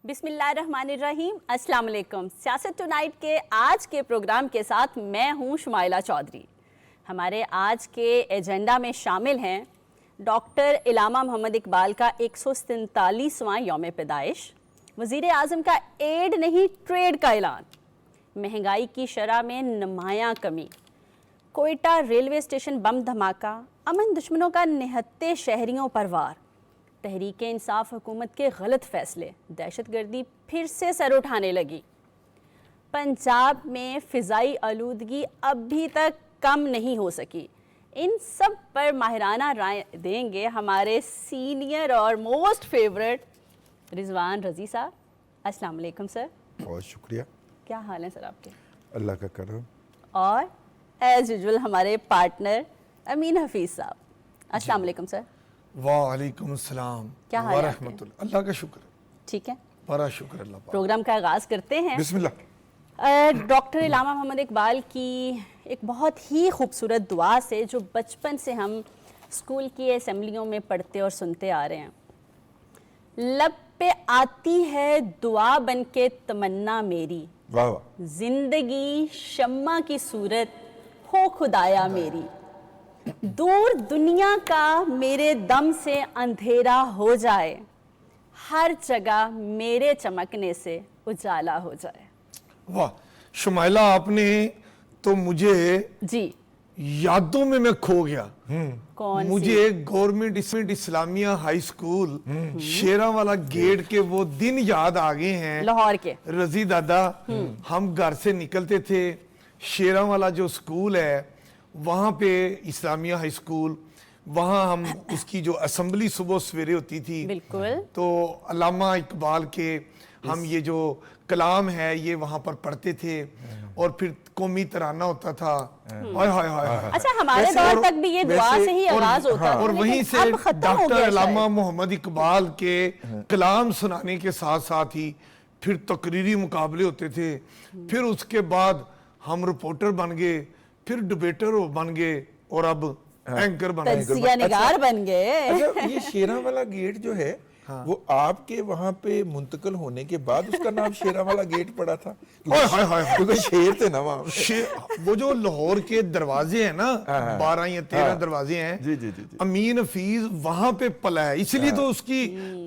بسم اللہ الرحمن الرحیم. السلام علیکم. سیاست ٹو نائٹ کے آج کے پروگرام کے ساتھ میں ہوں شمائلہ چودھری. ہمارے آج کے ایجنڈا میں شامل ہیں ڈاکٹر علامہ محمد اقبال کا 147واں یوم پیدائش، وزیر اعظم کا ایڈ نہیں ٹریڈ کا اعلان، مہنگائی کی شرح میں نمایاں کمی، کوئٹہ ریلوے اسٹیشن بم دھماکہ، امن دشمنوں کا نہتے شہریوں پر وار، تحریک انصاف حکومت کے غلط فیصلے، دہشت گردی پھر سے سر اٹھانے لگی، پنجاب میں فضائی آلودگی اب بھی تک کم نہیں ہو سکی. ان سب پر ماہرانہ رائے دیں گے ہمارے سینئر اور موسٹ فیورٹ رضوان رضی صاحب. السلام علیکم سر. بہت شکریہ. کیا حال ہیں سر آپ کے؟ اللہ کا کرم. اور ایز یوزول ہمارے پارٹنر امین حفیظ صاحب. السلام علیکم سر. وعلیکم السلام ورحمۃ اللہ. اللہ کا شکر. ٹھیک ہے, بڑا شکر اللہ پاک. پروگرام کا آغاز کرتے ہیں. بسم اللہ. ڈاکٹر علامہ محمد اقبال کی ایک بہت ہی خوبصورت دعا سے جو بچپن سے ہم اسکول کی اسمبلیوں میں پڑھتے اور سنتے آ رہے ہیں. لب پہ آتی ہے دعا بن کے تمنا میری, واہ واہ. زندگی شمع کی صورت ہو خدایا میری, دور دنیا کا میرے دم سے اندھیرا ہو جائے, ہر جگہ میرے چمکنے سے اجالا ہو جائے. واہ شمائلہ, آپ نے تو مجھے جی یادوں میں کھو گیا. کون مجھے گورنمنٹ اسلامیہ ہائی سکول شیراں والا گیٹ کے وہ دن یاد آ گئے ہیں. لاہور کے رضی دادا, ہم گھر سے نکلتے تھے, شیراں والا جو سکول ہے وہاں پہ اسلامیہ ہائی سکول, وہاں ہم اس کی جو اسمبلی صبح سویرے ہوتی تھی, بالکل, تو علامہ اقبال کے ہم یہ جو کلام ہے یہ وہاں پر پڑھتے تھے, اور پھر قومی ترانہ ہوتا تھا. اچھا ہمارے دور تک بھی یہ دعا سے ہی آغاز ہوتا تھا, اور وہیں سے اب ختم ہو ڈاکٹر گیا علامہ محمد اقبال کے کلام سنانے کے ساتھ ساتھ ہی پھر تقریری مقابلے ہوتے تھے, پھر اس کے بعد ہم رپورٹر بن گئے, پھر ڈبیٹر بن گئے, اور اب اینکر بن گئے, تجزیہ نگار بن گئے. اچھا, یہ شیراں والا گیٹ جو ہے وہ آپ کے وہاں پہ منتقل ہونے کے بعد اس کا نام شیراں والا گیٹ پڑا تھا, کیونکہ شیر تھے نا وہاں. وہ جو لاہور کے دروازے ہیں نا, 12 یا 13 دروازے ہیں, جی جی جی, امین حفیظ وہاں پہ پلا ہے, اس لیے تو اس کی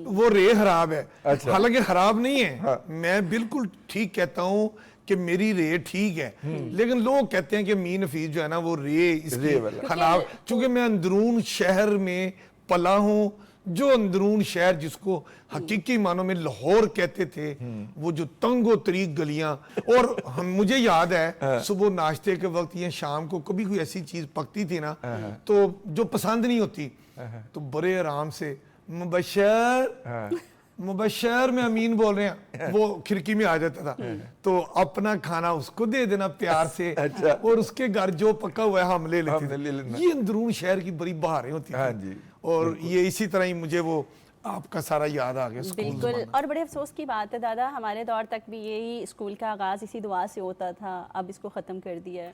وہ رے خراب ہے. حالانکہ خراب نہیں ہے, میں بالکل ٹھیک کہتا ہوں کہ میری رے ٹھیک ہے, لیکن لوگ کہتے ہیں کہ امین حفیظ جو ہے نا وہ رے اس کی خراب, چونکہ میں اندرون شہر میں پلا ہوں, جو اندرون شہر جس کو حقیقی معنوں میں لاہور کہتے تھے, وہ جو تنگ و طریق گلیاں, اور مجھے یاد ہے صبح ناشتے کے وقت یا شام کو کبھی کوئی ایسی چیز پکتی تھی نا تو جو پسند نہیں ہوتی, تو بڑے آرام سے مبشر میں امین بول رہے ہیں, وہ کھڑکی میں آ جاتا تھا, تو اپنا کھانا اس کو دے دینا پیار سے, اور اس کے گھر جو پکا ہوا ہے ہم لے لیتے تھے. یہ اندرون شہر کی بڑی بہاریں ہوتی تھیں, اور یہ اسی طرح ہی مجھے وہ آپ کا سارا یاد آ گیا. بالکل, اور بڑے افسوس کی بات ہے دادا, ہمارے دور تک بھی یہی اسکول کا آغاز اسی دعا سے ہوتا تھا, اب اس کو ختم کر دیا ہے.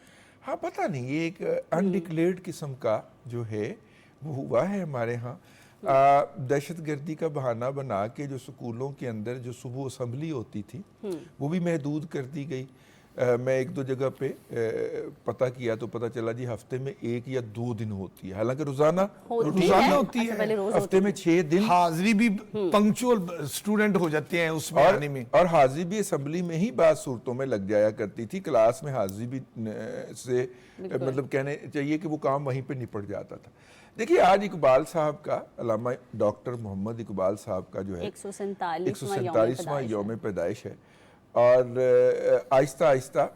ہاں پتہ نہیں, یہ ایک انڈکلیئرڈ قسم کا جو ہے وہ ہوا ہے ہمارے ہاں. دہشت گردی کا بہانہ بنا کے جو سکولوں کے اندر جو صبح اسمبلی ہوتی تھی وہ بھی محدود کر دی گئی. میں ایک دو جگہ پہ پتہ کیا تو پتہ چلا جی ہفتے میں 1 یا 2 دن ہوتی ہے, حالانکہ روزانہ ہوتی ہے, ہفتے میں 6 دن. حاضری بھی پنکچوئل سٹوڈنٹ ہو جاتے ہیں اس میں آنے میں, اور حاضری بھی اسمبلی میں ہی بعض صورتوں میں لگ جایا کرتی تھی. کلاس میں حاضری بھی سے مطلب کہنے چاہیے کہ وہ کام وہیں پہ نپٹ جاتا تھا. دیکھیے آج اقبال صاحب کا, علامہ ڈاکٹر محمد اقبال صاحب کا جو ہے 147واں یوم پیدائش ہے, اور آہستہ آہستہ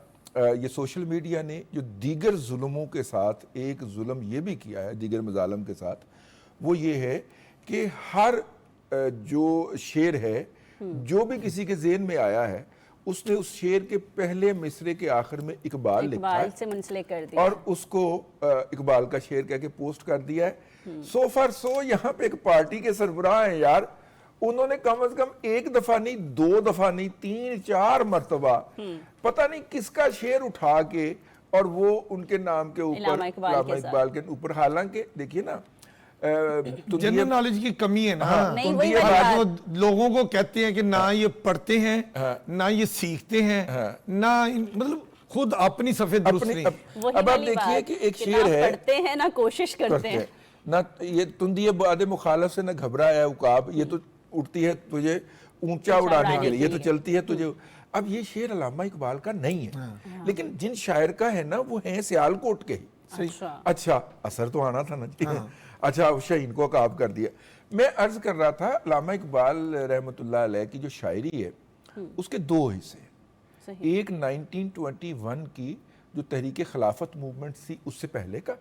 یہ سوشل میڈیا نے جو دیگر ظلموں کے ساتھ ایک ظلم یہ بھی کیا ہے, دیگر مظالم کے ساتھ, وہ یہ ہے کہ ہر جو شعر ہے جو بھی کسی کے ذہن میں آیا ہے اس نے اس شعر کے پہلے مصرے کے آخر میں اقبال لکھا ہے, سے منسلک کر دیا, اور اس کو اقبال کا شعر کہہ کے پوسٹ کر دیا ہے. سو فار سو یہاں پہ ایک پارٹی کے سربراہ ہیں یار, انہوں نے کم از کم 1 دفعہ نہیں, 2 دفعہ نہیں, 3-4 مرتبہ پتہ نہیں کس کا شعر اٹھا کے اور وہ ان کے نام کے اوپر, علامہ اقبال کے اوپر. حالانکہ دیکھیے نا, جنرل نالج کی کمی ہے نا. نہیں وہی جو لوگوں کو کہتے ہیں کہ نہ یہ پڑھتے ہیں نہ یہ سیکھتے ہیں نہ مطلب خود اپنی صفحے درست نہیں. اب آپ دیکھیے کہ ایک شعر ہے, پڑھتے ہیں نہ کوشش کرتے ہیں, نہ یہ تندی باد مخالف سے نہ گھبرایا عقاب, یہ تو اٹھتی ہے تجھے اونچا اڑانے کے لیے, یہ تو چلتی ہے تجھے. اب یہ شعر علامہ اقبال کا نہیں ہے, لیکن جن شاعر کا ہے نا وہ ہیں سیالکوٹ کے ہی. اچھا اثر تو آنا تھا نا جی. اچھا شاہین کو عقاب کر دیا. میں عرض کر رہا تھا علامہ اقبال رحمۃ اللہ علیہ کی جو شاعری ہے اس کے دو حصے ہیں. ایک 1921 کی جو تحریک خلافت موومنٹ تھی اس سے پہلے کا,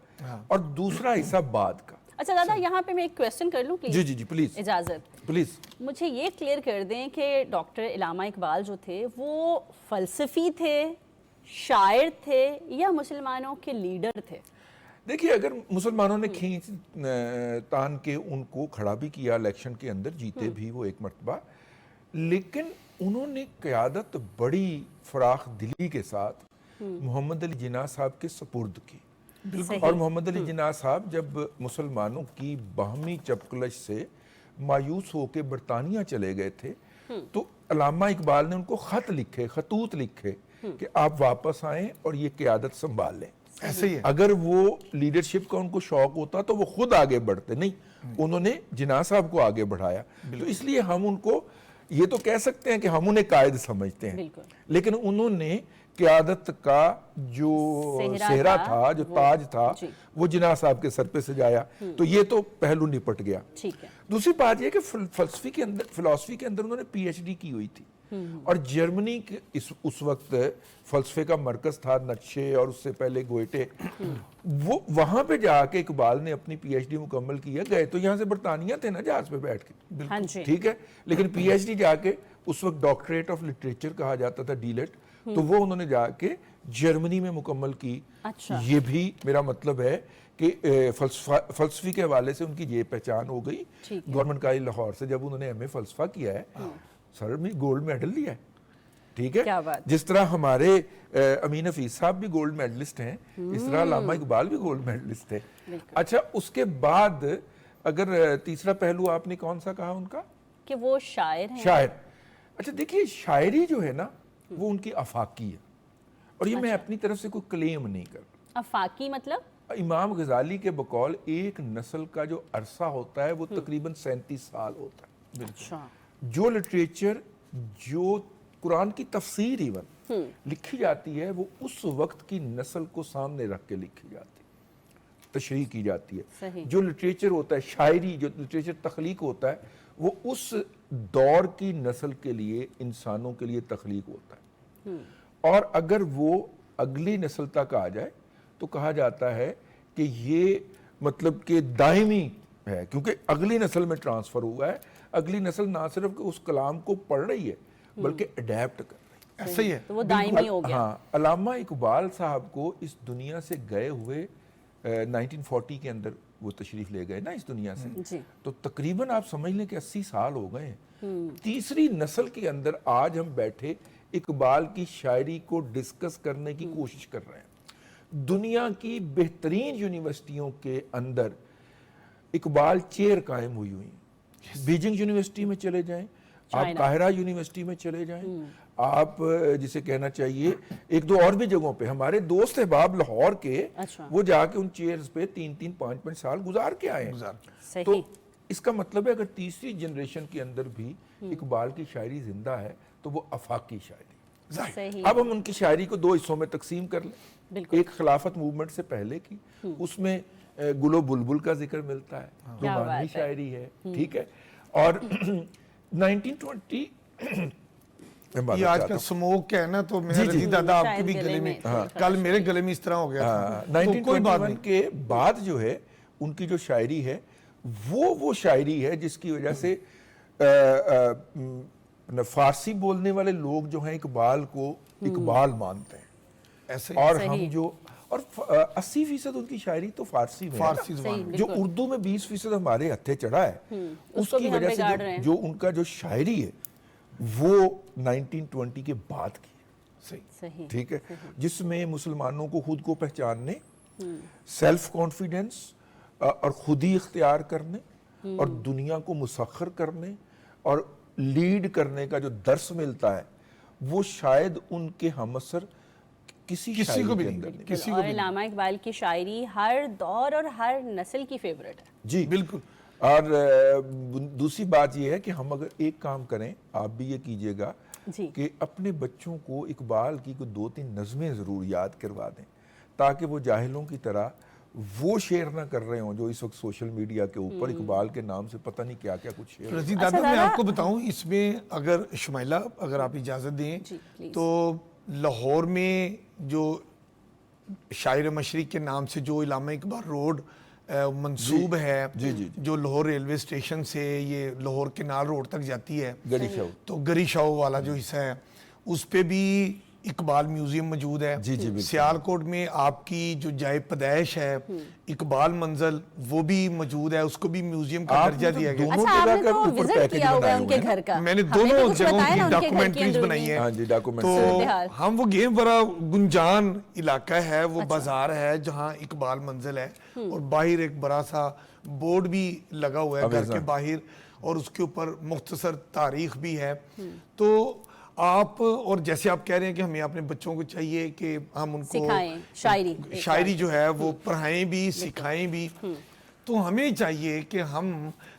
اور دوسرا حصہ بعد کا. اچھا دادا یہاں پہ میں ایک کویسچن کر لوں پلیز؟ جی جی جی پلیز اجازت پلیز. مجھے یہ کلیئر کر دیں کہ ڈاکٹر علامہ اقبال جو تھے وہ فلسفی تھے, شاعر تھے, یا مسلمانوں کے لیڈر تھے؟ دیکھیے اگر مسلمانوں نے کھینچ تان کے ان کو کھڑا بھی کیا الیکشن کے اندر, جیتے بھی وہ ایک مرتبہ, لیکن انہوں نے قیادت بڑی فراخ دلی کے ساتھ محمد علی جناح صاحب کے سپرد کی. اور محمد علی جناح صاحب جب مسلمانوں کی باہمی چپکلش سے مایوس ہو کے برطانیہ چلے گئے تھے تو علامہ اقبال نے ان کو خط لکھے, خطوط لکھے کہ آپ واپس آئیں اور یہ قیادت سنبھال لیں. ایسے ہی ہے. اگر وہ لیڈرشپ کا ان کو شوق ہوتا تو وہ خود آگے بڑھتے, نہیں انہوں نے جناح صاحب کو آگے بڑھایا. تو اس لیے ہم ان کو یہ تو کہہ سکتے ہیں کہ ہم انہیں قائد سمجھتے ہیں, لیکن انہوں نے قیادت کا جو صحرا تھا, جو تاج تھا, وہ جناح صاحب کے سر پہ سجایا. تو یہ تو پہلو نپٹ گیا. دوسری بات یہ کہ فلسفی کے اندر انہوں نے پی ایچ ڈی کی ہوئی تھی, اور جرمنی اس وقت فلسفے کا مرکز تھا, نٹشے اور اس سے پہلے گوئٹے. وہ وہاں پہ جا کے اقبال نے اپنی پی ایچ ڈی مکمل کیا. گئے تو یہاں سے برطانیہ تھے نا جہاز پہ بیٹھ کے, ٹھیک ہے, لیکن پی ایچ ڈی جا کے اس وقت ڈاکٹریٹ آف لٹریچر کہا جاتا تھا, ڈیلٹ, تو وہ انہوں نے جا کے جرمنی میں مکمل کی. یہ بھی میرا مطلب ہے کہ فلسفی کے حوالے سے ان کی یہ پہچان ہو گئی. گورنمنٹ کالج لاہور سے جب انہوں نے ایم اے فلسفہ کیا ہے, سر میں گولڈ میڈل لیا ہے, ٹھیک ہے. جس طرح ہمارے امین حفیظ صاحب بھی گولڈ میڈلسٹ ہیں, اس طرح علامہ اقبال بھی گولڈ میڈلسٹ تھے. اچھا اس کے بعد اگر تیسرا پہلو آپ نے کون سا کہا ان کا, کہ وہ شاعر ہیں. شاعر. اچھا دیکھیے شاعری جو ہے نا وہ ان کی آفاقی ہے, اور یہ میں اپنی طرف سے کوئی کلیم نہیں کر رہا. آفاقی مطلب امام غزالی کے بقول ایک نسل کا جو عرصہ ہوتا ہے وہ تقریباً 37 سال ہوتا ہے. جو لٹریچر, جو قرآن کی تفسیر ایون لکھی جاتی ہے وہ اس وقت کی نسل کو سامنے رکھ کے لکھی جاتی ہے, تشریح کی جاتی ہے. جو لٹریچر ہوتا ہے, شاعری, جو لٹریچر تخلیق ہوتا ہے, وہ اس دور کی نسل کے لیے, انسانوں کے لیے تخلیق ہوتا ہے. اور اگر وہ اگلی نسل تک آ جائے تو کہا جاتا ہے کہ یہ مطلب کہ دائمی ہے, کیونکہ اگلی نسل میں ٹرانسفر ہوا ہے. اگلی نسل نہ صرف کہ اس کلام کو پڑھ رہی ہے بلکہ اڈیپٹ کر رہی ہے. ایسا ہی ہے, تو وہ دائمی ہو گیا. ہاں, علامہ اقبال صاحب کو اس دنیا سے گئے ہوئے 1940 کے اندر وہ تشریف لے گئے نا اس دنیا سے, تو تقریباً آپ سمجھ لیں کہ 80 سال ہو گئے ہیں. تیسری نسل کے اندر آج ہم بیٹھے اقبال کی شاعری کو ڈسکس کرنے کی کوشش کر رہے ہیں. دنیا کی بہترین یونیورسٹیوں کے اندر اقبال چیئر قائم ہوئی ہوئی ہیں. بیجنگ یونیورسٹی میں چلے جائیں, آپ قاہرہ یونیورسٹی میں چلے جائیں, آپ جسے کہنا چاہیے ایک دو اور بھی جگہوں پہ, ہمارے دوست احباب لاہور کے, وہ جا کے ان چیئرز پہ 3-3 5-5 سال گزار کے آئے ہیں. تو اس کا مطلب ہے اگر تیسری جنریشن کے اندر بھی اقبال کی شاعری زندہ ہے تو وہ آفاقی شاعری. اب ہم ان کی شاعری کو دو حصوں میں تقسیم کر لیں. ایک خلافت موومنٹ سے پہلے کی, اس میں گل و بلبل کا ذکر ملتا ہے, رومانوی شاعری ہے, ٹھیک ہے. اور 1920 یہ آج کل سموک کا ہے نا, تو میرا رضی دادا آپ کے بھی گلے میں, کل میرے گلے میں اس طرح ہو گیا تھا. 1921 کے بعد جو ہے ان کی جو شاعری ہے وہ شاعری ہے جس کی وجہ سے فارسی بولنے والے لوگ جو ہیں اقبال کو اقبال مانتے ہیں. اور ہم جو, اور 80% ان کی شاعری تو فارسی میں ہے, جو اردو میں 20% ہمارے ہتھے چڑھا ہے. اس کی وجہ سے جو ان کا جو شاعری ہے وہ 1920 کے بعد کی ہے, ٹھیک ہے, جس میں مسلمانوں کو خود کو پہچاننے, سیلف کانفیڈنس, اور خودی اختیار کرنے اور دنیا کو مسخر کرنے اور لیڈ کرنے کا جو درس ملتا ہے وہ شاید ان کے ہم اثر کسی کو بھی نہیں. اور علامہ اقبال کی شاعری ہر دور اور ہر نسل کی فیورٹ ہے. جی بالکل. اور دوسری بات یہ ہے کہ ہم اگر ایک کام کریں, آپ بھی یہ کیجئے گا کہ اپنے بچوں کو اقبال کی کوئی 2-3 نظمیں ضرور یاد کروا دیں, تاکہ وہ جاہلوں کی طرح وہ شیئر نہ کر رہے ہوں جو اس وقت سوشل میڈیا کے اوپر اقبال کے نام سے پتہ نہیں کیا کیا کچھ شیئر. رضی دادا میں آپ کو بتاؤں اس میں, اگر شمائلہ اگر آپ اجازت دیں تو لاہور میں جو شاعر مشرق کے نام سے جو علامہ اقبال روڈ منصوب ہے, جو لاہور ریلوے اسٹیشن سے یہ لاہور کنال روڈ تک جاتی ہے, تو گری شاہو والا جو حصہ ہے اس پہ بھی اقبال میوزیم موجود ہے. سیالکوٹ میں آپ کی جو جائے پیدائش ہے اقبال منزل وہ بھی موجود ہے, اس کو بھی میوزیم کا درجہ دیا گیا. اچھا آپ نے تو وزٹ کیا ہوگا ان کے گھر کا, میں نے دونوں جگہوں کی ڈاکومنٹریز بنائی ہیں. تو ہم وہ گیم بڑا گنجان علاقہ ہے, وہ بازار ہے جہاں اقبال منزل ہے, اور باہر ایک بڑا سا بورڈ بھی لگا ہوا ہے گھر کے باہر, اور اس کے اوپر مختصر تاریخ بھی ہے. تو آپ, اور جیسے آپ کہہ رہے ہیں کہ ہمیں اپنے بچوں کو چاہیے کہ ہم ان کو شاعری جو ہے وہ پڑھائیں بھی سکھائیں بھی, تو ہمیں چاہیے کہ ہم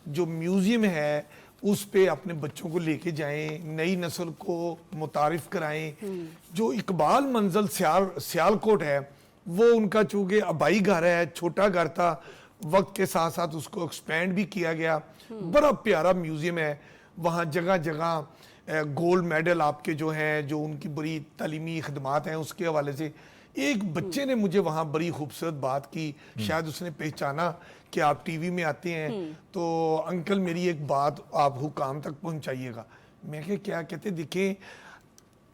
جو میوزیم ہے اس پہ اپنے بچوں کو لے کے جائیں, نئی نسل کو متعارف کرائیں. جو اقبال منزل سیالکوٹ ہے وہ ان کا چونکہ آبائی گھر ہے, چھوٹا گھر تھا, وقت کے ساتھ ساتھ اس کو ایکسپینڈ بھی کیا گیا. بڑا پیارا میوزیم ہے, وہاں جگہ جگہ گولڈ میڈل آپ کے جو ہیں, جو ان کی بڑی تعلیمی خدمات ہیں اس کے حوالے سے. ایک بچے نے مجھے وہاں بڑی خوبصورت بات کی, شاید اس نے پہچانا کہ آپ ٹی وی میں آتے ہیں, تو انکل میری ایک بات آپ حکام تک پہنچائیے گا. میں کہ کیا کہتے, دیکھیں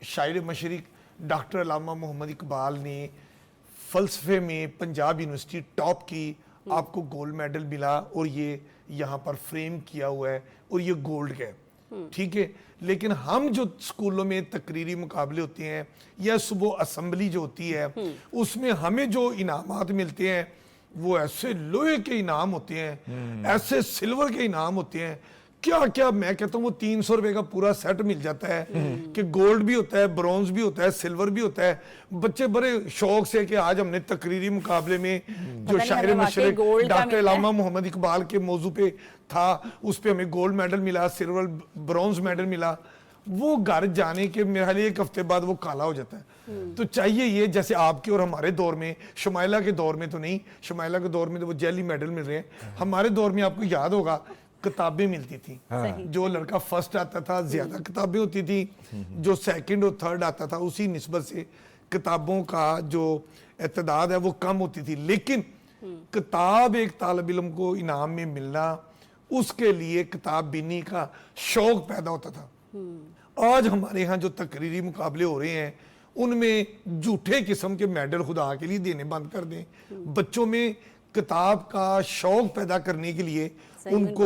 شاعر مشرق ڈاکٹر علامہ محمد اقبال نے فلسفے میں پنجاب یونیورسٹی ٹاپ کی, آپ کو گولڈ میڈل ملا, اور یہ یہاں پر فریم کیا ہوا ہے, اور یہ گولڈ کا ہے, ٹھیک ہے. لیکن ہم جو اسکولوں میں تقریری مقابلے ہوتے ہیں یا صبح اسمبلی جو ہوتی ہے اس میں ہمیں جو انعامات ملتے ہیں وہ ایسے لوہے کے انعام ہوتے ہیں, ایسے سلور کے انعام ہوتے ہیں, کیا کیا میں کہتا ہوں وہ 300 روپے کا پورا سیٹ مل جاتا ہے, کہ گولڈ بھی ہوتا ہے, برونز بھی ہوتا ہے, سلور بھی ہوتا ہے. بچے بڑے شوق سے کہ آج ہم نے تقریری مقابلے میں جو شاعر مشرق ڈاکٹر علامہ محمد اقبال کے موضوع پہ تھا اس پہ ہمیں گولڈ میڈل ملا, سلور برونز میڈل ملا. وہ گھر جانے کے میرے خیال 1 ہفتے بعد وہ کالا ہو جاتا ہے. تو چاہیے یہ جیسے آپ کے اور ہمارے دور میں, شمائلہ کے دور میں تو نہیں, شمائلہ کے دور میں تو وہ جیلی میڈل مل رہے ہیں, ہمارے دور میں آپ کو یاد ہوگا کتابیں ملتی تھیں, جو لڑکا فرسٹ آتا تھا زیادہ کتابیں ہوتی تھیں, جو سیکنڈ اور تھرڈ آتا تھا اسی نسبت سے کتابوں کا جو تعداد ہے وہ کم ہوتی تھی. لیکن کتاب ایک طالب علم کو انعام میں ملنا, اس کے لیے کتاب بینی کا شوق پیدا ہوتا تھا. آج ہمارے ہاں جو تقریری مقابلے ہو رہے ہیں ان میں جھوٹے قسم کے میڈل خدا کے لیے دینے بند کر دیں. بچوں میں کتاب کا شوق پیدا کرنے کے لیے ان کو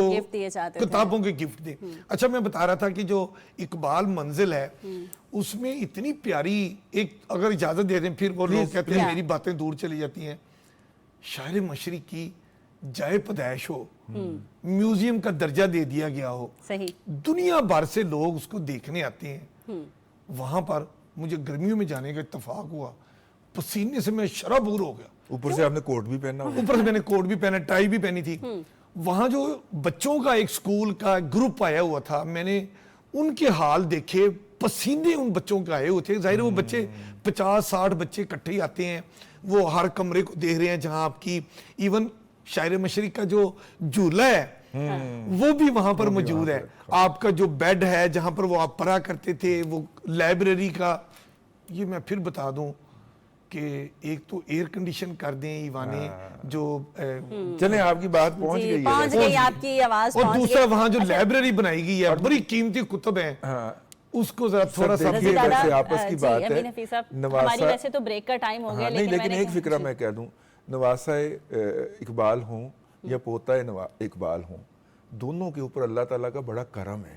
کتابوں کے گفٹ دیں. اچھا میں بتا رہا تھا کہ جو اقبال منزل ہے اس میں اتنی پیاری ایک, اگر اجازت دے دیں پھر وہ لوگ کہتے ہیں میری باتیں دور چلی جاتی ہیں, شاعر مشرق کی جائے پیدائش ہو, میوزیم کا درجہ دے دیا گیا ہو, دنیا بھر سے لوگ اس کو دیکھنے آتے ہیں. وہاں پر مجھے گرمیوں میں جانے کا اتفاق ہوا, پسینے سے میں شرابور ہو گیا. اوپر سے آپ نے کوٹ بھی پہنا, اوپر سے میں نے کوٹ بھی پہنا, ٹائی بھی پہنی تھی. وہاں جو بچوں کا ایک سکول کا گروپ آیا ہوا تھا, میں نے ان کے حال دیکھے, پسینے ان بچوں کے آئے ہوئے تھے. ظاہر وہ بچے 50-60 بچے اکٹھے آتے ہیں, وہ ہر کمرے کو دیکھ رہے ہیں جہاں آپ کی ایون شاعر مشرق کا جو جھولا ہے وہ بھی وہاں پر موجود ہے, آپ کا جو بیڈ ہے جہاں پر وہ آپ پڑھا کرتے تھے, وہ لائبریری کا. یہ میں پھر بتا دوں کہ ایک تو ایئر کنڈیشن کر دیں ایوانے جو چلیں آپ کی بات پہنچ گئی آپ کی آواز, اور دوسرا وہاں جو لائبریری بنائی گئی ہے بڑی قیمتی کتب ہیں, اس کو ذرا تھوڑا سا آپس کی بات ہے. ہماری ویسے تو بریک کا ٹائم ہو گیا, لیکن ایک فکرہ میں کہہ دوں, نواسہ اقبال ہوں یا پوتا اقبال ہوں, دونوں کے اوپر اللہ تعالیٰ کا بڑا کرم ہے.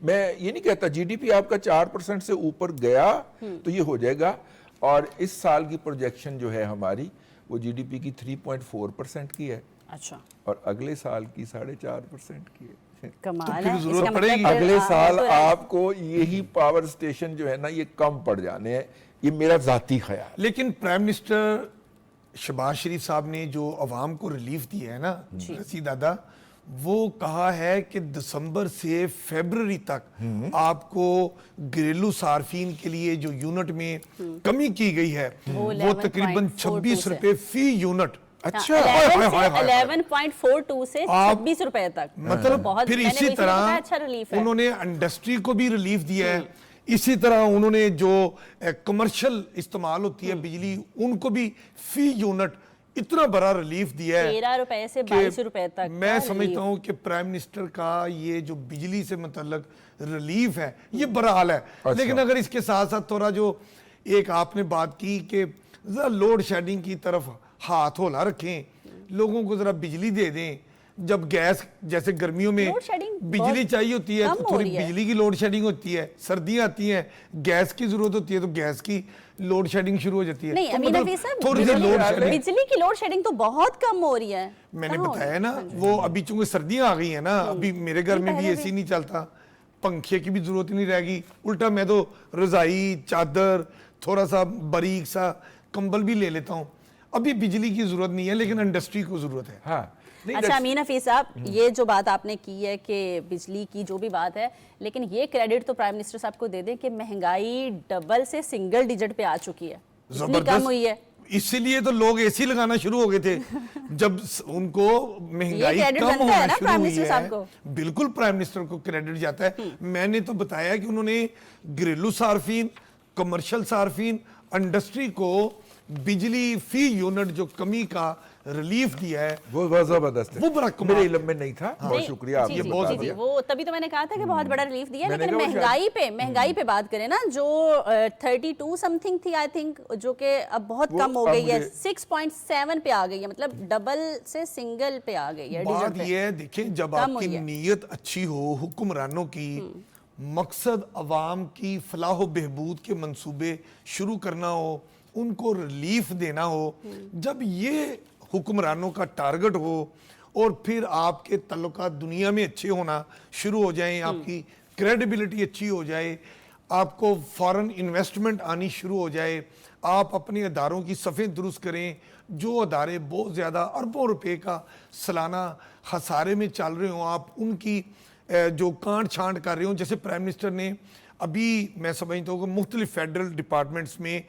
میں یہ نہیں کہتا جی ڈی پی آپ کا 4% سے اوپر گیا تو یہ ہو جائے گا، اور اس سال کی پروجیکشن جو ہے ہماری وہ جی ڈی پی کی 3.4% کی ہے، اچھا اور اگلے سال کی 4.5% کی ہے۔ کمال پھر ہے، ضرورت اس کا پڑے گی۔ مطلب اگلے سال تو آپ کو یہی پاور اسٹیشن جو ہے نا یہ کم پڑ جانے ہیں، یہ میرا ذاتی خیال۔ لیکن پرائم منسٹر شہباز شریف صاحب نے جو عوام کو ریلیف دیا ہے نا رسی دادا، وہ کہا ہے کہ دسمبر سے فیبرری تک آپ کو گھریلو صارفین کے لیے جو یونٹ میں کمی کی گئی ہے وہ تقریباً 26 روپے فی یونٹ۔ اچھا 11.42 سے 26 روپے تک، مطلب بہت، پھر میں نے اسی اسی لیے طرح بتایا اچھا ریلیف ہے۔ انہوں نے انڈسٹری کو بھی ریلیف دیا ہے، اسی طرح انہوں نے جو کمرشل استعمال ہوتی ہے بجلی ان کو بھی فی یونٹ اتنا بڑا ریلیف دیا ہے 13 روپے سے کہ 22 روپے تک میں سمجھتا ہوں کہ پرائم منسٹر کا یہ جو بجلی سے متعلق ریلیف ہے یہ بڑا حال ہے۔ لیکن اگر اس کے ساتھ ساتھ تھوڑا جو ایک آپ نے بات کی کہ ذرا لوڈ شیڈنگ کی طرف ہاتھ ہولا رکھیں، لوگوں کو ذرا بجلی دے دیں، جب گیس جیسے گرمیوں میں لوڈ شیڈنگ بجلی چاہیے ہوتی ہے کم تو ہو تھوڑی رہی ہے۔ بجلی کی لوڈ شیڈنگ ہوتی ہے، سردیاں آتی ہیں گیس کی ضرورت ہوتی ہے تو گیس کی لوڈ شیڈنگ شروع ہو جاتی ہے۔ نہیں تو امین مطلب حفیظ صاحب، تھوڑی سی لوڈ شیڈنگ بجلی کی لوڈ شیڈنگ تو بہت کم ہو رہی ہے۔ میں نے بتایا نا، وہ ابھی چونکہ سردیاں آ گئی ہیں نا، ابھی میرے گھر میں بھی اے سی نہیں چلتا، پنکھے کی بھی ضرورت نہیں رہے گی، الٹا میں تو رضائی، چادر، تھوڑا سا باریک سا کمبل بھی لے لیتا ہوں۔ ابھی بجلی کی ضرورت نہیں ہے لیکن انڈسٹری کو ضرورت ہے۔ ہاں اچھا امین حفیظ صاحب، یہ جو بات آپ نے کی ہے کہ بجلی کی جو بھی بات ہے، لیکن یہ کریڈٹ تو پرائم منسٹر صاحب کو دے دیں کہ مہنگائی ڈبل سے سنگل ڈیجٹ پہ آ چکی ہے، اتنی کم ہوئی ہے۔ اسی لیے تو لوگ اے سی لگانا شروع ہو گئے تھے جب ان کو مہنگائی کریڈٹ کم بنتا ہے ہونا نا شروع پرائم ہوئی منسٹر صاحب ہے۔ کو۔ بالکل پرائم منسٹر کو کریڈٹ جاتا ہے۔ میں نے تو بتایا کہ انہوں نے گھریلو صارفین، کمرشل صارفین، انڈسٹری کو بجلی فی یونٹ جو کمی کا ریلیف دیا ہے وہ بہت زبردست ہے، وہ بڑا کمال میرے علم میں نہیں تھا، بہت شکریہ آپ نے بتا دیا۔ وہ تبھی تو میں نے کہا تھا کہ بہت بڑا ریلیف دیا، میں نے لیکن کہا مہنگائی پہ بات کریں نا، جو 32 سم تھنگ تھی آئی تھنک، جو کہ اب بہت وہ کم ہو اب گئی ہے، مجھے 6.7 پہ آ گئی ہے، مطلب ڈبل سے سنگل پہ آ گئی ہے ڈیجٹ بات پہ۔ یہ ہے، دیکھیں جب کم آپ کی ہوئی ہے۔ نیت اچھی ہو حکمرانوں کی، مقصد عوام کی فلاح و بہبود کے منصوبے شروع کرنا ہو، ان کو ریلیف دینا ہو، جب یہ حکمرانوں کا ٹارگٹ ہو اور پھر آپ کے تعلقات دنیا میں اچھے ہونا شروع ہو جائیں، آپ کی کریڈیبلٹی اچھی ہو جائے، آپ کو فارن انویسٹمنٹ آنی شروع ہو جائے، آپ اپنے اداروں کی صفیں درست کریں، جو ادارے بہت زیادہ اربوں روپے کا سالانہ خسارے میں چل رہے ہوں، آپ ان کی جو کانٹ چھانٹ کر رہے ہوں، جیسے پرائم منسٹر نے ابھی میں سمجھتا ہوں کہ مختلف فیڈرل ڈپارٹمنٹس میں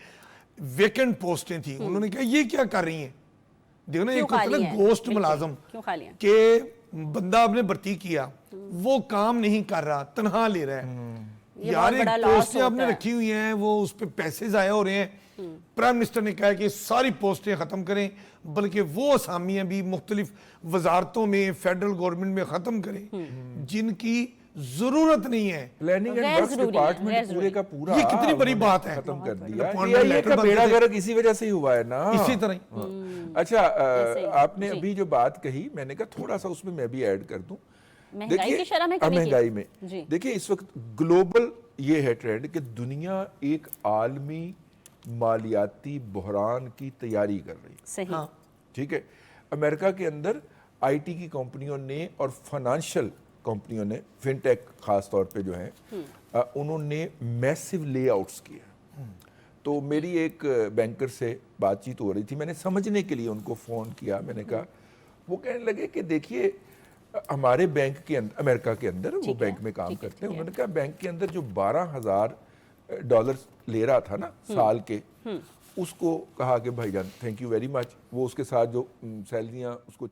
ویکنٹ پوسٹیں تھیں، انہوں نے کہا یہ کیا کر رہی ہیں؟ دیکھو نا ایک ہوتا ہے گوسٹ ملازم کہ بندہ آپ نے بھرتی کیا، وہ کام نہیں کر رہا، تنہا لے رہا ہے، یار ایک پوسٹیں آپ نے رکھی ہوئی ہیں، وہ اس پہ پیسے ضائع ہو رہے ہیں۔ پرائم منسٹر نے کہا کہ ساری پوسٹیں ختم کریں، بلکہ وہ اسامیاں بھی مختلف وزارتوں میں فیڈرل گورنمنٹ میں ختم کریں جن کی ضرورت نہیں ہے۔ پلاننگ اینڈ ورکس ڈپارٹمنٹ پورے کا پورا یہ کتنی بڑی بات ہے، ختم کر دیا، اپوائنٹمنٹ یہ کا بیڑا گرک اسی وجہ سے ہی ہوا ہے نا، اسی طرح۔ اچھا آپ نے ابھی جو بات کہی، میں نے کہا تھوڑا سا اس میں میں بھی ایڈ کر دوں۔ مہنگائی کی شرح میں کمی کی، مہنگائی میں دیکھیں اس وقت گلوبل یہ ہے ٹرینڈ کہ دنیا ایک عالمی مالیاتی بحران کی تیاری کر رہی ہے، صحیح، ٹھیک ہے۔ امریکہ کے اندر آئی ٹی کی کمپنیوں نے اور فائنانشل کمپنیوں نے، فن ٹیک خاص طور پہ جو ہیں، انہوں نے میسیو لے آؤٹس کیا۔ تو میری ایک بینکر سے بات چیت ہو رہی تھی، میں نے سمجھنے کے لیے ان کو فون کیا، میں نے کہا، وہ کہنے لگے کہ دیکھیے ہمارے بینک کے اندر، امریکہ کے اندر وہ بینک میں کام کرتے ہیں، انہوں نے کہا بینک کے اندر جو $12,000 لے رہا تھا نا سال کے، اس کو کہا کہ بھائی جان تھینک یو ویری مچ، وہ اس کے ساتھ جو سیلریاں اس کو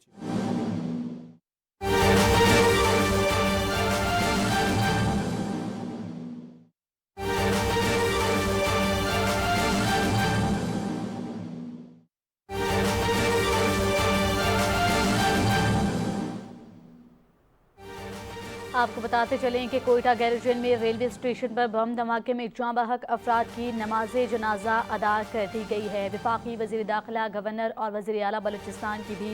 آپ کو بتاتے چلیں کہ کوئٹہ گیریجن میں ریلوے اسٹیشن پر بم دھماکے میں جاں بحق افراد کی نماز جنازہ ادا کر دی گئی ہے۔ وفاقی وزیر داخلہ، گورنر اور وزیر اعلیٰ بلوچستان کی بھی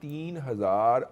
3000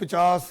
50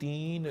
3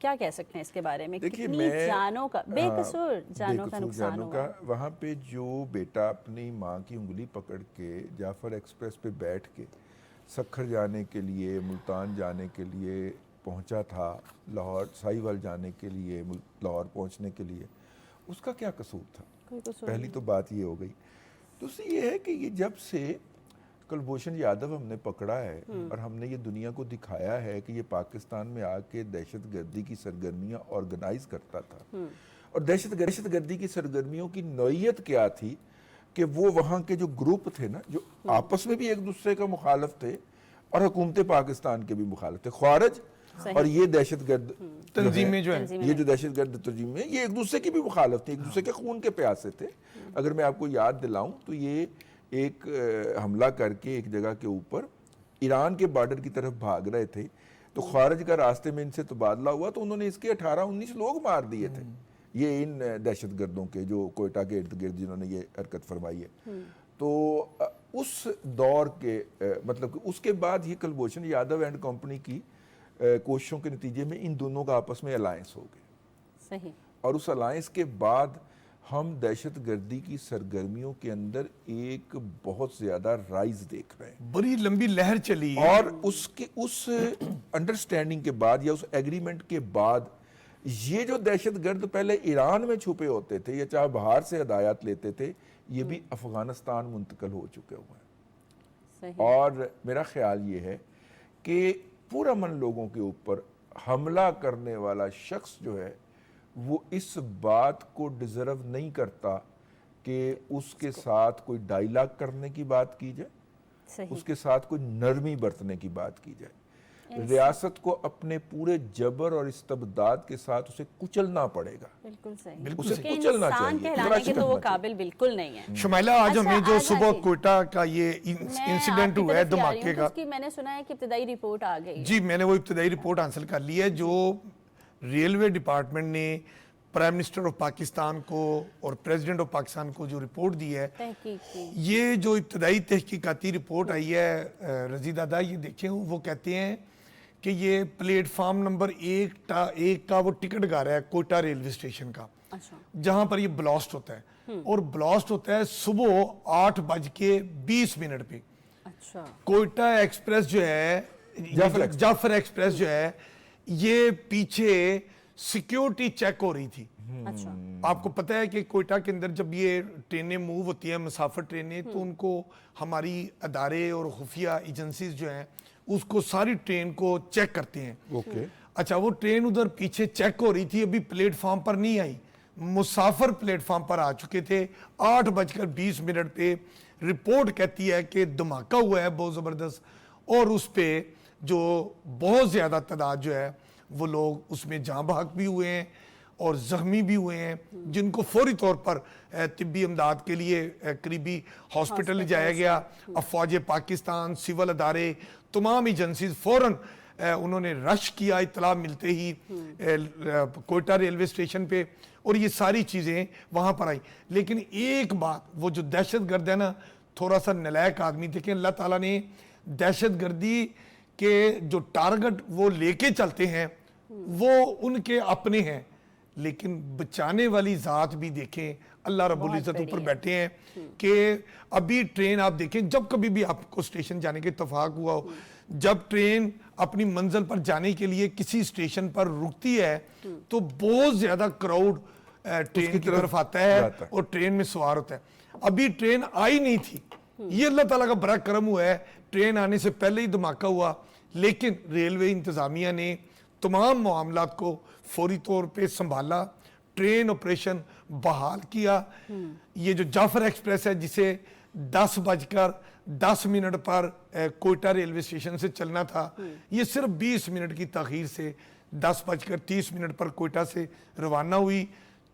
کیا کہہ سکتے ہیں اس کے بارے میں؟ دیکھیے کتنی جانوں کا بے قصور جانوں کا نقصان ہوا؟ وہاں پہ جو بیٹا اپنی ماں کی انگلی پکڑ کے جعفر ایکسپریس پہ بیٹھ کے سکھر جانے کے لیے، ملتان جانے کے لیے پہنچا تھا، لاہور ساہیوال جانے کے لیے، لاہور پہنچنے کے لیے، اس کا کیا قصور تھا؟ پہلی تو بات یہ ہو گئی۔ دوسری یہ ہے کہ یہ جب سے کلبھوشن یادو ہم نے پکڑا ہے اور ہم نے یہ دنیا کو دکھایا ہے کہ یہ پاکستان میں آ کے دہشت گردی کی سرگرمیاں آرگنائز کرتا تھا، اور دہشت گردی کی سرگرمیوں کی نوعیت کیا تھی کہ وہ وہاں کے جو گروپ تھے نا، جو آپس میں بھی ایک دوسرے کا مخالف تھے اور حکومت پاکستان کے بھی مخالف تھے، خوارج اور یہ دہشت گرد تنظیمیں جو ہیں، یہ جو دہشت گرد تنظیمیں، یہ ایک دوسرے کی بھی مخالف تھے، ایک دوسرے کے خون کے پیاسے تھے۔ اگر میں آپ کو یاد دلاؤں تو یہ ایک حملہ کر کے ایک جگہ کے اوپر ایران کے بارڈر کی طرف بھاگ رہے تھے، تو خوارج کا راستے میں ان سے تبادلہ ہوا تو انہوں نے اس کے 18-19 لوگ مار دیے تھے، یہ ان دہشت گردوں کے جو کوئٹہ کے ارد گرد جنہوں نے یہ حرکت فرمائی ہے۔ تو اس دور کے مطلب کہ اس کے بعد یہ کلبھوشن یادو اینڈ کمپنی کی کوششوں کے نتیجے میں ان دونوں کا آپس میں الائنس ہو گیا، صحیح، اور اس الائنس کے بعد ہم دہشت گردی کی سرگرمیوں کے اندر ایک بہت زیادہ رائز دیکھ رہے ہیں، بڑی لمبی لہر چلی ہے۔ اور اس انڈرسٹینڈنگ کے بعد یا اس ایگریمنٹ کے بعد یہ جو دہشت گرد پہلے ایران میں چھپے ہوتے تھے یا چاہے باہر سے ہدایات لیتے تھے، یہ بھی افغانستان منتقل ہو چکے ہوئے ہیں۔ اور میرا خیال یہ ہے کہ پورا من لوگوں کے اوپر حملہ کرنے والا شخص جو ہے وہ اس بات کو ڈیزرو نہیں کرتا کہ اس کے ساتھ کوئی ڈائیلاگ کرنے کی بات کی جائے، اس کے ساتھ کوئی نرمی برتنے کی بات کی جائے۔ ریاست کو اپنے پورے جبر اور استبداد کے ساتھ اسے کچلنا پڑے گا، بالکل صحیح، اسے کچلنا انسان چاہیے، کہلانے کے تو وہ قابل بالکل نہیں ہے۔ شمائلہ آج ہمیں جو صبح کوئٹہ کا یہ انسیڈنٹ ہوا ہے دھماکے کا، میں نے سنا ہے کہ ابتدائی رپورٹ آ گئی، جی میں نے وہ ابتدائی رپورٹ حاصل کر لی ہے، جو ریلوے ڈپارٹمنٹ نے پرائم منسٹر آف پاکستان کو اور پریزیڈنٹ آف پاکستان کو جو رپورٹ دی ہے، یہ جو ابتدائی تحقیقاتی رپورٹ آئی ہے رضی دادا، یہ دیکھیں وہ کہتے ہیں کہ یہ پلیٹ فارم نمبر 1 کا وہ ٹکٹ گا رہا ہے کوئٹہ ریلوے اسٹیشن کا، جہاں پر یہ بلاسٹ ہوتا ہے، اور بلاسٹ ہوتا ہے صبح 8:20 پہ۔ کوئٹہ ایکسپریس جو ہے، جعفر ایکسپریس جو ہے، یہ پیچھے سیکیورٹی چیک ہو رہی تھی۔ آپ کو پتہ ہے کہ کوئٹہ کے اندر جب یہ ٹرینیں موو ہوتی ہیں، مسافر ٹرینیں، تو ان کو ہماری ادارے اور خفیہ ایجنسیز جو ہیں اس کو ساری ٹرین کو چیک کرتے ہیں۔ اچھا، وہ ٹرین ادھر پیچھے چیک ہو رہی تھی، ابھی پلیٹ فارم پر نہیں آئی، مسافر پلیٹ فارم پر آ چکے تھے۔ 8:20 پہ رپورٹ کہتی ہے کہ دھماکہ ہوا ہے بہت زبردست، اور اس پہ جو بہت زیادہ تعداد جو ہے وہ لوگ اس میں جاں بحق بھی ہوئے ہیں اور زخمی بھی ہوئے ہیں، جن کو فوری طور پر طبی امداد کے لیے قریبی ہاسپٹل لے جایا گیا۔ افواج پاکستان، سول ادارے، تمام ایجنسیز فوراً انہوں نے رش کیا اطلاع ملتے ہی کوئٹہ ریلوے اسٹیشن پہ، اور یہ ساری چیزیں وہاں پر آئیں۔ لیکن ایک بات، وہ جو دہشت گرد ہے نا، تھوڑا سا نلائق آدمی، دیکھیں اللہ تعالیٰ نے دہشت گردی کے جو ٹارگٹ وہ لے کے چلتے ہیں وہ ان کے اپنے ہیں، لیکن بچانے والی ذات بھی دیکھیں اللہ رب العزت اوپر بیٹھے ہیں۔ کہ ابھی ٹرین آپ دیکھیں، جب کبھی بھی آپ کو اسٹیشن جانے کے اتفاق ہوا ہو، جب ٹرین اپنی منزل پر جانے کے لیے کسی اسٹیشن پر رکتی ہے تو بہت زیادہ کراؤڈ ٹرین کی طرف آتا ہے اور ٹرین میں سوار ہوتا ہے۔ ابھی ٹرین آئی نہیں تھی، یہ اللہ تعالیٰ کا بڑا کرم ہوا ہے، ٹرین آنے سے پہلے ہی دھماکہ ہوا، لیکن ریلوے انتظامیہ نے تمام معاملات کو فوری طور پہ سنبھالا، ٹرین آپریشن بحال کیا۔ یہ جو جعفر ایکسپریس ہے جسے 10:10 پر کوئٹہ ریلوے اسٹیشن سے چلنا تھا، یہ صرف 20 منٹ کی تاخیر سے 10:30 پر کوئٹہ سے روانہ ہوئی۔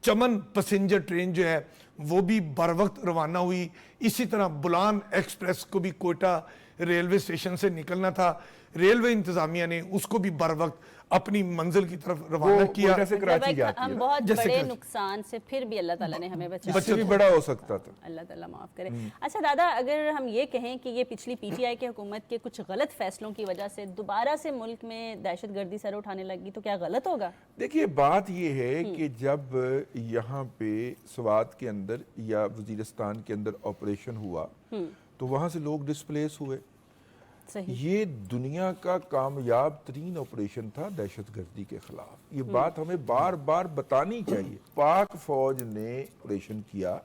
چمن پیسنجر ٹرین جو ہے وہ بھی بر وقت روانہ ہوئی. اسی طرح بلان ایکسپریس کو بھی کوئٹہ ریلوے اسٹیشن سے نکلنا تھا, ریلوے انتظامیہ نے اس کو بھی بر وقت اپنی منزل کی طرف روانہ کیا. کوئٹہ سے کراچی جاتی ہم ہے. بہت جیسے بڑے کراچی. نقصان سے پھر بھی اللہ تعالیٰ نے ہمیں بچایا. بچے بھی بڑا ہو سکتا تھا. اللہ تعالیٰ معاف کرے. اچھا دادا, اگر ہم یہ کہیں کہ یہ پچھلی پی ٹی آئی کی حکومت کے کچھ غلط فیصلوں کی وجہ سے دوبارہ سے ملک میں دہشت گردی سر اٹھانے لگی تو کیا غلط ہوگا؟ دیکھیے بات یہ ہے کہ جب یہاں پہ سوات کے اندر یا وزیرستان کے اندر آپریشن ہوا تو وہاں سے لوگ ڈسپلیس ہوئے. صحیح. یہ دنیا کا کامیاب ترین آپریشن تھا دہشت گردی کے خلاف. یہ بات ہمیں بار بار بتانی چاہیے. پاک فوج نے آپریشن کیا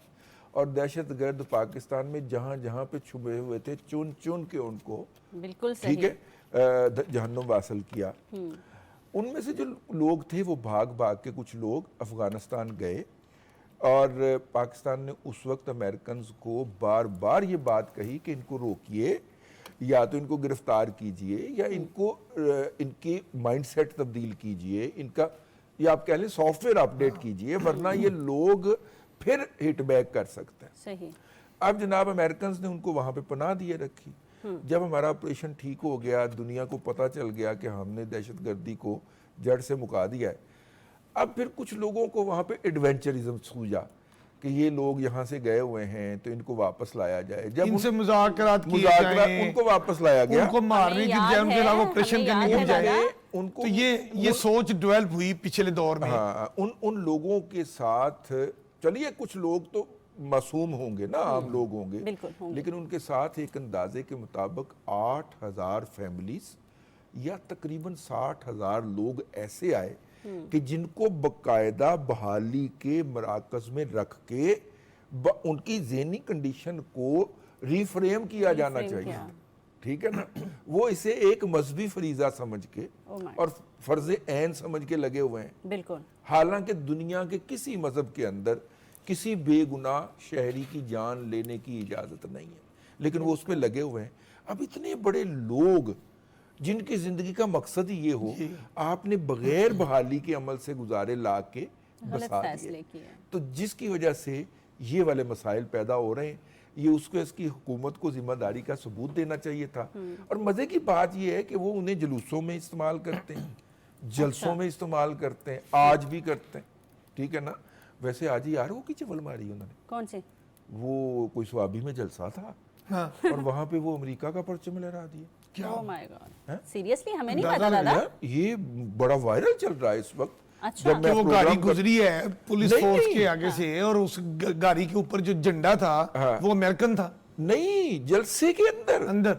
اور دہشت گرد پاکستان میں جہاں جہاں پہ چھپے ہوئے تھے چن چن کے ان کو بالکل ٹھیک صحیح. ہے جہنم واصل کیا. ان میں سے جو لوگ تھے وہ بھاگ بھاگ کے کچھ لوگ افغانستان گئے اور پاکستان نے اس وقت امریکنز کو بار بار یہ بات کہی کہ ان کو روکیے, یا تو ان کو گرفتار کیجئے, یا ان کو ان کی مائنڈ سیٹ تبدیل کیجئے, ان کا یا آپ کہہ لیں سافٹ ویئر اپڈیٹ کیجئے, ورنہ یہ لوگ پھر ہٹ بیک کر سکتے ہیں. صحیح. اب جناب امریکنز نے ان کو وہاں پہ پناہ دیے رکھی. جب ہمارا آپریشن ٹھیک ہو گیا, دنیا کو پتہ چل گیا کہ ہم نے دہشت گردی کو جڑ سے مکا دیا ہے, اب پھر کچھ لوگوں کو وہاں پہ ایڈونچرزم سوجا کہ یہ لوگ یہاں سے گئے ہوئے ہیں تو ان کو واپس لایا جائے. جب ان سے مذاکرات کیے جائیں, ان کو واپس لایا گیا, ان کو مارنے کی بجائے ان کے خلاف آپریشن کرنے کی بجائے, ان کو تو یہ سوچ ڈیولپ ہوئی پچھلے دور میں. ہاں ان لوگوں کے ساتھ چلیے کچھ لوگ تو معصوم ہوں گے نا, عام لوگ ہوں گے, لیکن ان کے ساتھ ایک اندازے کے مطابق 8,000 فیملیز یا تقریباً 60,000 لوگ ایسے آئے کہ جن کو باقاعدہ بحالی کے مراکز میں رکھ کے ان کی ذہنی کنڈیشن کو ریفریم کیا جانا چاہیے. ٹھیک ہے نا, وہ اسے ایک مذہبی فریضہ سمجھ کے اور فرض عین سمجھ کے لگے ہوئے ہیں. بالکل. حالانکہ دنیا کے کسی مذہب کے اندر کسی بے گناہ شہری کی جان لینے کی اجازت نہیں ہے, لیکن وہ اس پہ لگے ہوئے ہیں. اب اتنے بڑے لوگ جن کی زندگی کا مقصد ہی یہ ہو, آپ نے بغیر بحالی کے عمل سے گزارے لا کے بسا دیے, تو جس کی وجہ سے یہ والے مسائل پیدا ہو رہے ہیں. یہ اس کی حکومت کو ذمہ داری کا ثبوت دینا چاہیے تھا. اور مزے کی بات یہ ہے کہ وہ انہیں جلوسوں میں استعمال کرتے ہیں, جلسوں میں استعمال کرتے ہیں, آج بھی کرتے ہیں. ٹھیک ہے نا. ویسے آج ہی وہ کی چول ماری انہوں نے. کون سے؟ وہ کوئی سوابی میں جلسہ تھا اور وہاں پہ وہ امریکہ کا پرچم لہرا دیا. Oh my God. Seriously ہمیں نہیں پتا دادا. یہ بڑا وائرل چل رہا ہے اس وقت. جب وہ گاڑی گزری ہے پولیس فورس کے آگے سے, اور اس گاڑی کے اوپر جو جھنڈا تھا وہ امریکن تھا. نہیں, جلسے کے اندر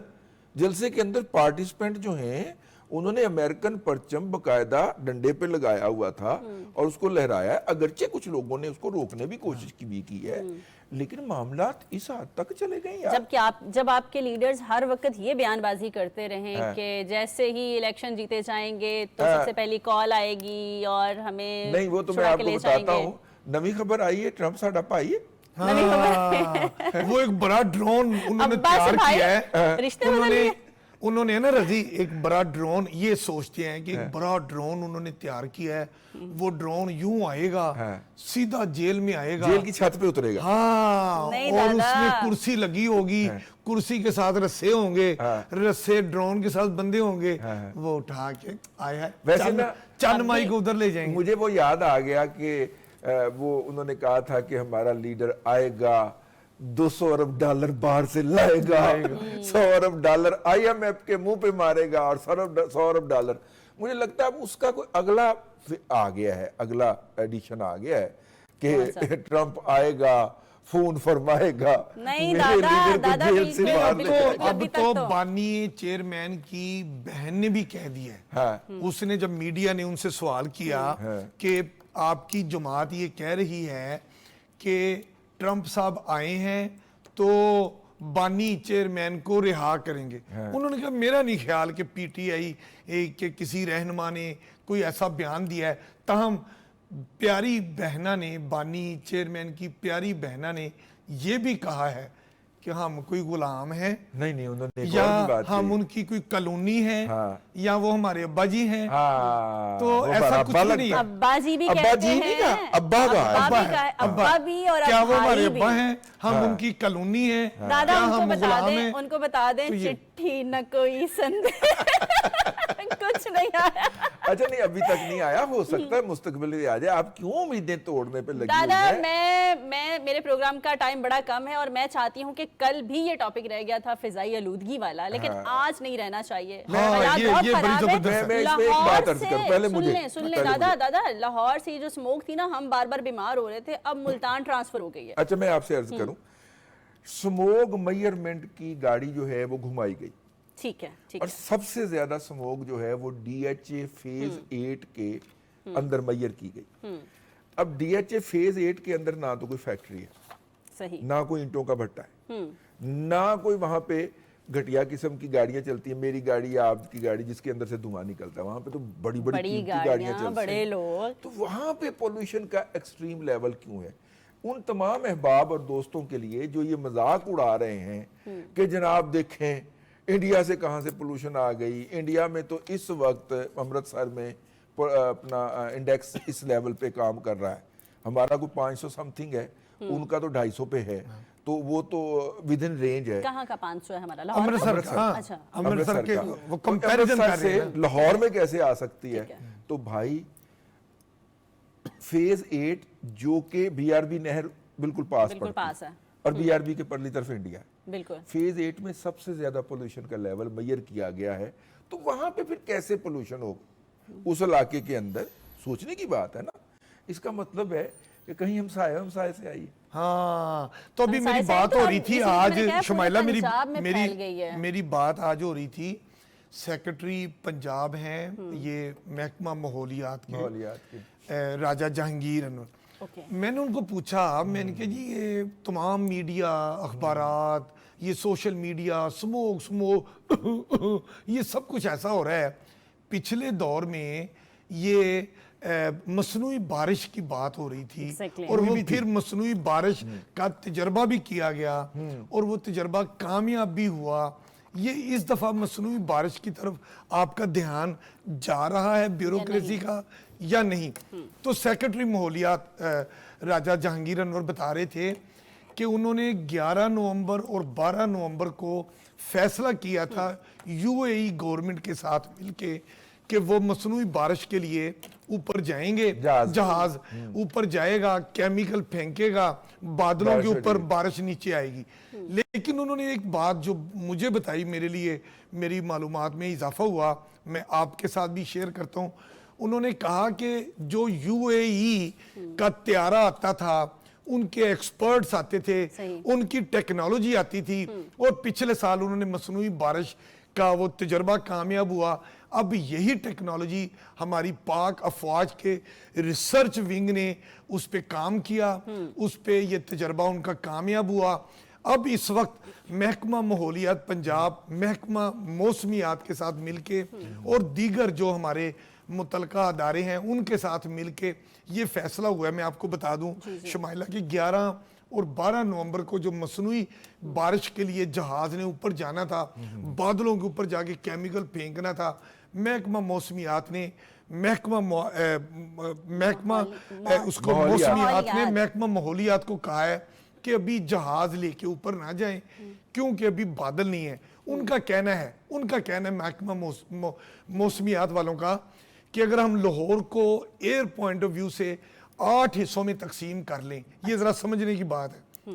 جلسے کے اندر پارٹیسپینٹ جو ہیں انہوں نے امریکن پرچم باقاعدہ ڈنڈے پہ لگایا ہوا تھا اور اس کو لہرایا ہے. اگرچہ کچھ لوگوں نے اس کو روکنے بھی کوشش کی ہے, لیکن معاملات اس حد تک چلے گئے یار. جب آپ کے لیڈرز ہر وقت یہ بیان بازی کرتے رہیں کہ جیسے ہی الیکشن جیتے جائیں گے تو سب سے پہلی کال آئے گی اور ہمیں نہیں, وہ تو میں آپ کو بتاتا ہوں, نوی خبر آئی ہے, ٹرمپ ساڈا بھائی ہے. وہ ایک بڑا ڈرون انہوں نے تیار کیا ہے. انہوں نے نا رضی ایک بڑا ڈرون, یہ سوچتے ہیں کہ ایک بڑا ڈرون انہوں نے تیار کیا ہے. وہ ڈرون یوں آئے گا, سیدھا جیل میں آئے گا, جیل کی چھت پہ اترے گا. ہاں, اور اس میں کرسی لگی ہوگی, کرسی کے ساتھ رسے ہوں گے, رسے ڈرون کے ساتھ بندے ہوں گے, وہ اٹھا کے آیا ہے ویسے چند مائی کو ادھر لے جائیں گے. مجھے وہ یاد آ گیا کہ وہ انہوں نے کہا تھا کہ ہمارا لیڈر آئے گا, $200 ارب باہر سے لائے گا, $100 ارب IMF کے منہ پہ مارے گا, اور $100 ارب. مجھے لگتا ہے اب اس کا کوئی اگلا آ گیا ہے, اگلا ایڈیشن آ گیا ہے کہ ٹرمپ آئے گا, فون فرمائے گا. نہیں دادا اب تو بانی چیئرمین کی بہن نے بھی کہہ دیا ہے. اس نے جب میڈیا نے ان سے سوال کیا کہ آپ کی جماعت یہ کہہ رہی ہے کہ ٹرمپ صاحب آئے ہیں تو بانی چیئرمین کو رہا کریں گے, انہوں نے کہا میرا نہیں خیال کہ پی ٹی آئی کے کسی رہنما نے کوئی ایسا بیان دیا ہے. تاہم پیاری بہنا نے, بانی چیئرمین کی پیاری بہنا نے یہ بھی کہا ہے کہ ہم کوئی غلام ہیں نہیں انہوں نے ایک یا اور بھی بات ہم کہی۔ ان کی کوئی کالونی ہے ہاں۔ یا وہ ہمارے ابا جی ہیں، ہاں تو وہ ایسا برابر کچھ بھی لگتا نہیں ہے۔ ہے۔ ابا جی بھی ابا کہتے جی نہیں ہیں، کہا، ابا کہا ہے۔ ابا بھی کہا ہے، ابا بھی اور کیا وہ ہمارے بھائی بھی۔ ابا ہیں، ہم ان کی کالونی ہیں، دادا کیا ان کو ہم بتا غلام دیں، ہیں؟ ان کو بتا دیں تو یہ- چٹھی نہ کوئی سندیش کچھ نہیں آیا۔ اچھا نہیں ابھی تک نہیں آیا، ہو سکتا ہے مستقبل میں آ جائے۔ آپ کیوں امیدیں توڑنے پہ لگی دادا ہوئی ہیں؟ میں میرے پروگرام کا ٹائم بڑا کم ہے اور میں چاہتی ہوں کہ کل بھی یہ ٹاپک رہ گیا تھا فضائی آلودگی والا، لیکن آج نہیں رہنا چاہیے۔ ہاں، حالات یہ بہت بڑی خراب ہیں۔ زبردست ہے۔ میں اس پہ ایک بات عرض کروں، پہلے مجھے سن لیں دادا لاہور سے جو سموک تھی نا، ہم بار بار بیمار ہو رہے تھے، اب ملتان ٹرانسفر ہو گئی ہے۔ اچھا میں آپ سے عرض کروں، سموگ میئرمنٹ کی گاڑی جو ہے وہ گھمائی گئی، ٹھیک ہے ٹھیک اور ہے، سب سے زیادہ سموگ جو ہے وہ ڈی ایچ اے فیز 8 کے اندر میئر کی گئی۔ اب ڈی ایچ اے فیز 8 کے اندر نہ تو کوئی فیکٹری ہے، صحیح، نہ کوئی اینٹوں کا بھٹا ہے، نہ کوئی وہاں پہ گھٹیا قسم کی گاڑیاں چلتی ہیں، میری گاڑی یا آپ کی گاڑی جس کے اندر سے دھواں نکلتا ہے، وہاں پہ تو بڑی بڑی قیمتی گاڑیاں چلتی ہیں، بڑے لوگ۔ تو وہاں پہ پولوشن کا ایکسٹریم لیول کیوں ہے؟ ان تمام احباب اور دوستوں کے لیے جو یہ مذاق اڑا رہے ہیں کہ جناب دیکھیں انڈیا سے کہاں سے پولوشن آ گئی، انڈیا میں تو اس وقت امرتسر میں اپنا انڈیکس اس لیول پہ کام کر رہا ہے، ہمارا کوئی 500 سم تھنگ ہے، ان کا تو 250 پہ ہے، تو وہ تو ود ان رینج ہے۔ کہاں کا 500 ہے ہمارا؟ لاہور امرتسر کا، ہاں، اچھا، امرتسر کے کا۔ وہ کمپیریزن امرتسر کر رہے سے ہیں۔ لاہور میں کیسے آ سکتی ہے؟ تو بھائی فیز 8 جو کہ بی آر بی نہر بالکل پاس بالکل پاس ہے، اور بی آر بی کے پرلی طرف انڈیا ہے، بالکل۔ فیز 8 میں سب سے زیادہ پولوشن کا لیول میئر کیا گیا ہے، تو وہاں پہ پھر کیسے پولوشن ہوگا؟ اس علاقے کے اندر سوچنے کی بات ہے نا۔ اس کا مطلب ہے کہ کہیں ہمسائے سے آئیے۔ ہاں تو ابھی میری ہمسائے بات تو ہو اب رہی تھی اسی میں آج نے کہا پورے شمائلہ، پنجاب میں پھیل گئی ہے۔ میری بات آج ہو رہی تھی، سیکرٹری پنجاب ہیں یہ محکمہ ماحولیات کے راجہ جہانگیر انور، میں نے ان کو پوچھا، میں نے کہا جی یہ تمام میڈیا اخبارات، یہ سوشل میڈیا، سموگ یہ سب کچھ ایسا ہو رہا ہے، پچھلے دور میں یہ مصنوعی بارش کی بات ہو رہی تھی اور وہ پھر مصنوعی بارش کا تجربہ بھی کیا گیا اور وہ تجربہ کامیاب بھی ہوا، یہ اس دفعہ مصنوعی بارش کی طرف آپ کا دھیان جا رہا ہے بیوروکریسی کا یا نہیں؟ تو سیکرٹری ماحولیات راجہ جہانگیر انور بتا رہے تھے کہ انہوں نے 11 نومبر اور 12 نومبر کو فیصلہ کیا تھا یو اے ای گورنمنٹ کے ساتھ مل کے کہ وہ مصنوعی بارش کے لیے اوپر جائیں گے، جہاز اوپر جائے گا، کیمیکل پھینکے گا، بادلوں کے اوپر بارش نیچے آئے گی۔ لیکن انہوں نے ایک بات جو مجھے بتائی، میرے لیے میری معلومات میں اضافہ ہوا، میں آپ کے ساتھ بھی شیئر کرتا ہوں، انہوں نے کہا کہ جو یو اے ای کا طیارہ آتا تھا، ان کے ایکسپرٹس آتے تھے، ان کی ٹیکنالوجی آتی تھی، اور پچھلے سال انہوں نے مصنوعی بارش کا وہ تجربہ کامیاب ہوا، اب یہی ٹیکنالوجی ہماری پاک افواج کے ریسرچ ونگ نے اس پہ کام کیا، اس پہ یہ تجربہ ان کا کامیاب ہوا۔ اب اس وقت محکمہ ماحولیات پنجاب، محکمہ موسمیات کے ساتھ مل کے اور دیگر جو ہمارے متعلقہ ادارے ہیں ان کے ساتھ مل کے یہ فیصلہ ہوا ہے۔ میں آپ کو بتا دوں شمائلہ کی 11 اور 12 نومبر کو جو مصنوعی بارش کے لیے جہاز نے اوپر جانا تھا، بادلوں کے اوپر جا کے کیمیکل پھینکنا تھا، محکمہ موسمیات نے محکمہ ماحولیات کو کہا ہے کہ ابھی جہاز لے کے اوپر نہ جائیں کیونکہ ابھی بادل نہیں ہے۔ ان کا کہنا ہے محکمہ موسمیات والوں کا کہ اگر ہم لاہور کو ایئر پوائنٹ آف ویو سے 8 حصوں میں تقسیم کر لیں، یہ ذرا سمجھنے کی بات ہے،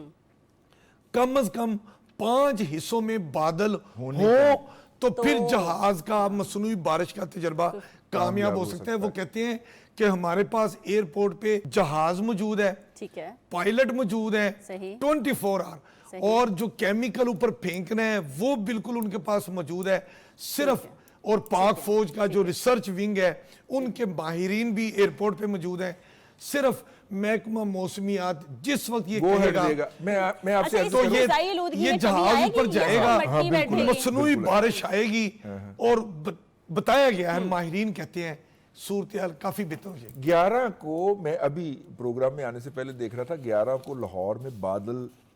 کم از کم 5 حصوں میں بادل ہوں تو پھر جہاز کا مصنوعی بارش کا تجربہ کامیاب ہو سکتا ہے۔ وہ کہتے ہیں کہ ہمارے پاس ایئرپورٹ پہ جہاز موجود ہے، پائلٹ موجود ہے 24 آور، اور جو کیمیکل اوپر پھینکنا ہے وہ بالکل ان کے پاس موجود ہے صرف، اور پاک فوج کا جو ریسرچ ونگ ہے ان کے ماہرین بھی ایئرپورٹ پہ موجود ہیں، صرف محکمہ موسمیات جس وقت یہ کہے گا میں آپ سے تو یہ جہاز اوپر جائے گا، مصنوعی بارش آئے گی، اور بتایا گیا ہے، ماہرین کہتے ہیں صورتحال کافی بہتر ہو جائے گی۔ 11 کو میں ابھی پروگرام میں آنے سے پہلے دیکھ رہا تھا، 11 کو لاہور میں بادل